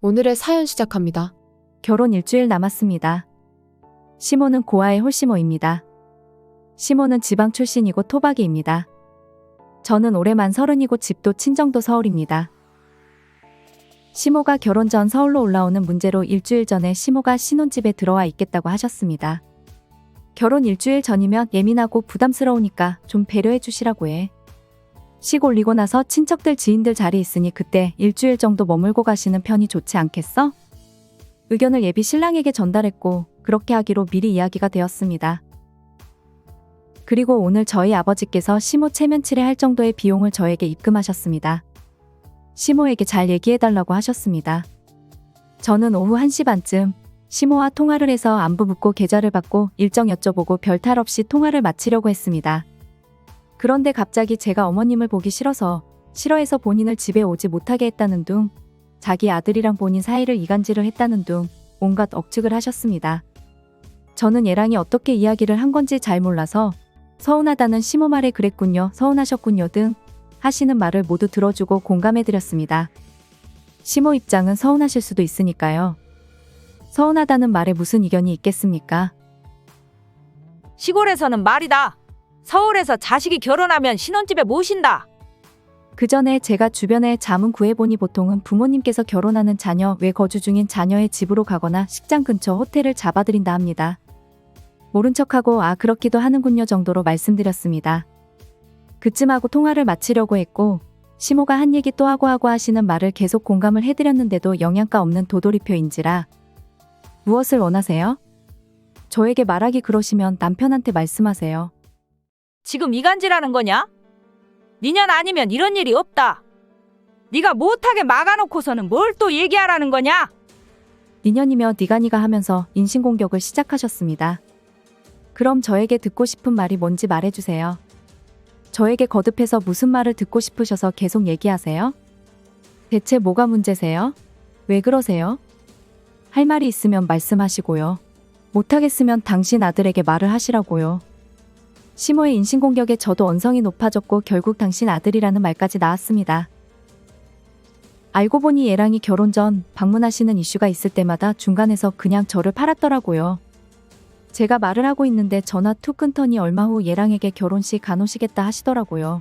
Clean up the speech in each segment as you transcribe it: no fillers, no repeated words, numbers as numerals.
오늘의 사연 시작합니다. 결혼 일주일 남았습니다. 시모는 고아의 홀시모입니다. 시모는 지방 출신이고 토박이입니다. 저는 올해 만 30이고 집도 친정도 서울입니다. 시모가 결혼 전 서울로 올라오는 문제로 일주일 전에 시모가 신혼집에 들어와 있겠다고 하셨습니다. 결혼 일주일 전이면 예민하고 부담스러우니까 좀 배려해 주시라고 해. 식 올리고 나서 친척들 지인들 자리 있으니 그때 일주일 정도 머물고 가시는 편이 좋지 않겠어? 의견을 예비 신랑에게 전달했고 그렇게 하기로 미리 이야기가 되었습니다. 그리고 오늘 저희 아버지께서 시모 체면 칠회 정도의 비용을 저에게 입금하셨습니다. 시모에게 잘 얘기해달라고 하셨습니다. 저는 오후 1시 반쯤 시모와 통화를 해서 안부 묻고 계좌를 받고 일정 여쭤보고 별탈 없이 통화를 마치려고 했습니다. 그런데 갑자기 제가 어머님을 보기 싫어해서 본인을 집에 오지 못하게 했다는 둥, 자기 아들이랑 본인 사이를 이간질을 했다는 둥, 온갖 억측을 하셨습니다. 저는 얘랑이 어떻게 이야기를 한 건지 잘 몰라서 서운하다는 시모 말에 그랬군요, 서운하셨군요 등 하시는 말을 모두 들어주고 공감해드렸습니다. 시모 입장은 서운하실 수도 있으니까요. 서운하다는 말에 무슨 이견이 있겠습니까? 시골에서는 말이다. 서울에서 자식이 결혼하면 신혼집에 모신다. 그 전에 제가 주변에 자문 구해보니 보통은 부모님께서 결혼하는 자녀 외 거주 중인 자녀의 집으로 가거나 식장 근처 호텔을 잡아드린다 합니다. 모른 척하고 아 그렇기도 하는군요 정도로 말씀드렸습니다. 그쯤 하고 통화를 마치려고 했고 시모가 한 얘기 또 하고 하시는 말을 계속 공감을 해드렸는데도 영양가 없는 도돌이표인지라 무엇을 원하세요? 저에게 말하기 그러시면 남편한테 말씀하세요. 지금 이간질하는 거냐? 니년 아니면 이런 일이 없다. 네가 못하게 막아놓고서는 뭘 또 얘기하라는 거냐? 니년이며 니가 하면서 인신공격을 시작하셨습니다. 그럼 저에게 듣고 싶은 말이 뭔지 말해주세요. 저에게 거듭해서 무슨 말을 듣고 싶으셔서 계속 얘기하세요? 대체 뭐가 문제세요? 왜 그러세요? 할 말이 있으면 말씀하시고요. 못하겠으면 당신 아들에게 말을 하시라고요. 시모의 인신공격에 저도 언성이 높아졌고 결국 당신 아들이라는 말까지 나왔습니다. 알고 보니 얘랑이 결혼 전 방문하시는 이슈가 있을 때마다 중간에서 그냥 저를 팔았더라고요. 제가 말을 하고 있는데 전화 툭 끊더니 얼마 후 얘랑에게 결혼식 안 오시겠다 하시더라고요.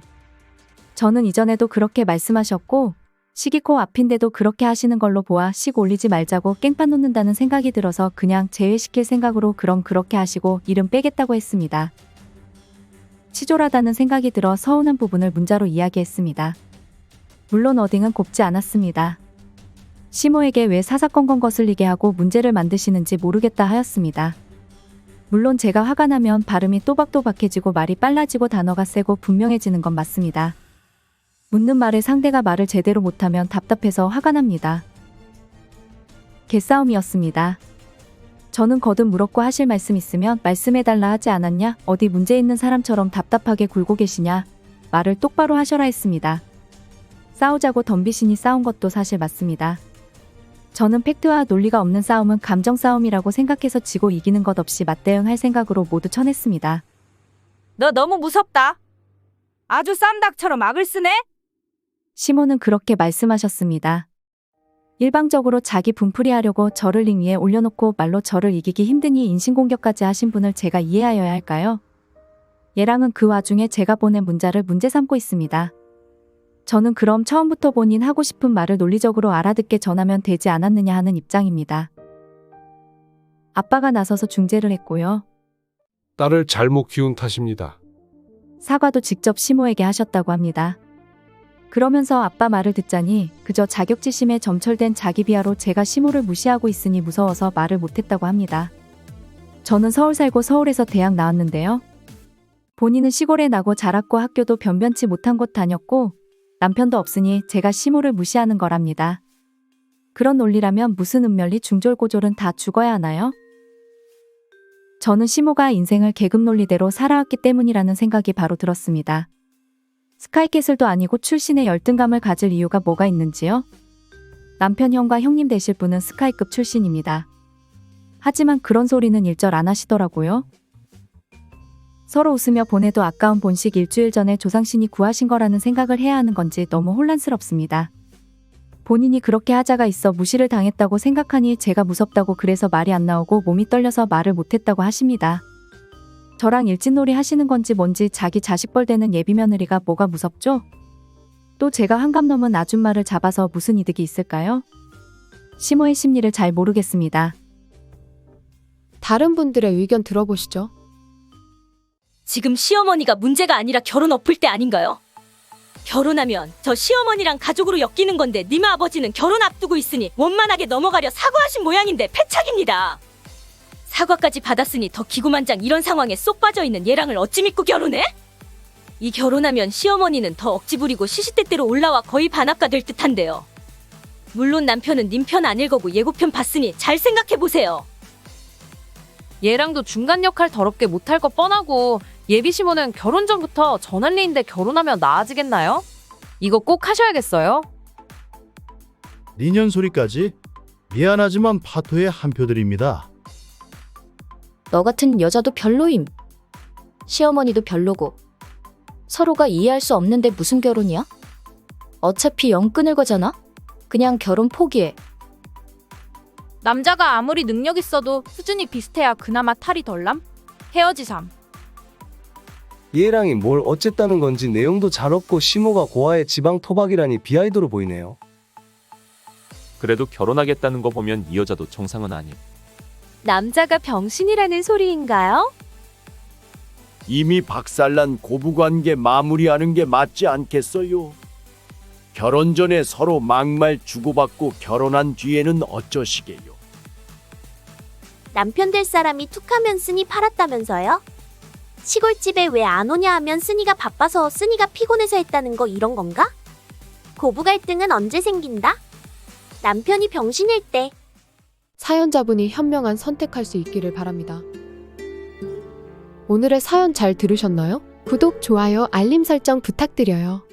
저는 이전에도 그렇게 말씀하셨고 시기코 앞인데도 그렇게 하시는 걸로 보아 식 올리지 말자고 깽판 놓는다는 생각이 들어서 그냥 제외시킬 생각으로 그럼 그렇게 하시고 이름 빼겠다고 했습니다. 치졸하다는 생각이 들어 서운한 부분을 문자로 이야기했습니다. 물론 어딩은 곱지 않았습니다. 시모에게 왜 사사건건 거슬리게 하고 문제를 만드시는지 모르겠다 하였습니다. 물론 제가 화가 나면 발음이 또박또박해지고 말이 빨라지고 단어가 세고 분명해지는 건 맞습니다. 묻는 말에 상대가 말을 제대로 못하면 답답해서 화가 납니다. 개싸움이었습니다. 저는 거듭 물었고 하실 말씀 있으면 말씀해달라 하지 않았냐? 어디 문제 있는 사람처럼 답답하게 굴고 계시냐? 말을 똑바로 하셔라 했습니다. 싸우자고 덤비시니 싸운 것도 사실 맞습니다. 저는 팩트와 논리가 없는 싸움은 감정 싸움이라고 생각해서 지고 이기는 것 없이 맞대응할 생각으로 모두 쳐냈습니다. 너 너무 무섭다. 아주 쌈닭처럼 악을 쓰네? 시모는 그렇게 말씀하셨습니다. 일방적으로 자기 분풀이하려고 저를 링 위에 올려놓고 말로 저를 이기기 힘드니 인신공격까지 하신 분을 제가 이해하여야 할까요? 얘랑은 그 와중에 제가 보낸 문자를 문제 삼고 있습니다. 저는 그럼 처음부터 본인 하고 싶은 말을 논리적으로 알아듣게 전하면 되지 않았느냐 하는 입장입니다. 아빠가 나서서 중재를 했고요. 딸을 잘못 키운 탓입니다. 사과도 직접 시모에게 하셨다고 합니다. 그러면서 아빠 말을 듣자니 그저 자격지심에 점철된 자기 비하로 제가 시모를 무시하고 있으니 무서워서 말을 못했다고 합니다. 저는 서울 살고 서울에서 대학 나왔는데요. 본인은 시골에 나고 자랐고 학교도 변변치 못한 곳 다녔고 남편도 없으니 제가 시모를 무시하는 거랍니다. 그런 논리라면 무슨 은멸리 중졸고졸은 다 죽어야 하나요? 저는 시모가 인생을 계급 논리대로 살아왔기 때문이라는 생각이 바로 들었습니다. 스카이캐슬도 아니고 출신의 열등감을 가질 이유가 뭐가 있는지요? 남편 형과 형님 되실 분은 스카이급 출신입니다. 하지만 그런 소리는 일절 안 하시더라고요. 서로 웃으며 보내도 아까운 본식 일주일 전에 조상신이 구하신 거라는 생각을 해야 하는 건지 너무 혼란스럽습니다. 본인이 그렇게 하자가 있어 무시를 당했다고 생각하니 제가 무섭다고 그래서 말이 안 나오고 몸이 떨려서 말을 못했다고 하십니다. 저랑 일진놀이 하시는 건지 뭔지 자기 자식벌 되는 예비 며느리가 뭐가 무섭죠? 또 제가 한감 넘은 아줌마를 잡아서 무슨 이득이 있을까요? 시모의 심리를 잘 모르겠습니다. 다른 분들의 의견 들어보시죠. 지금 시어머니가 문제가 아니라 결혼 엎을 때 아닌가요? 결혼하면 저 시어머니랑 가족으로 엮이는 건데 니마 아버지는 결혼 앞두고 있으니 원만하게 넘어가려 사과하신 모양인데 패착입니다. 사과까지 받았으니 더 기구만장 이런 상황에 쏙 빠져있는 얘랑을 어찌 믿고 결혼해? 이 결혼하면 시어머니는 더 억지 부리고 시시때때로 올라와 거의 반합가 될 듯한데요. 물론 남편은 님 편 아닐 거고 예고편 봤으니 잘 생각해보세요. 얘랑도 중간 역할 더럽게 못할 거 뻔하고 예비 시모는 결혼 전부터 전할리인데 결혼하면 나아지겠나요? 이거 꼭 하셔야겠어요. 니년 소리까지? 미안하지만 파토에 한 표 드립니다. 너 같은 여자도 별로임. 시어머니도 별로고. 서로가 이해할 수 없는데 무슨 결혼이야? 어차피 영 끊을 거잖아? 그냥 결혼 포기해. 남자가 아무리 능력 있어도 수준이 비슷해야 그나마 탈이 덜남? 헤어지삼. 얘랑이 뭘 어쨌다는 건지 내용도 잘 없고 시모가 고아의 지방 토박이라니 비하이드로 보이네요. 그래도 결혼하겠다는 거 보면 이 여자도 정상은 아님. 남자가 병신이라는 소리인가요? 이미 박살난 고부관계 마무리하는 게 맞지 않겠어요? 결혼 전에 서로 막말 주고받고 결혼한 뒤에는 어쩌시게요? 남편 될 사람이 툭하면 쓰니 팔았다면서요? 시골집에 왜 안 오냐 하면 쓰니가 바빠서 쓰니가 피곤해서 했다는 거 이런 건가? 고부 갈등은 언제 생긴다? 남편이 병신일 때. 사연자분이 현명한 선택할 수 있기를 바랍니다. 오늘의 사연 잘 들으셨나요? 구독, 좋아요, 알림 설정 부탁드려요.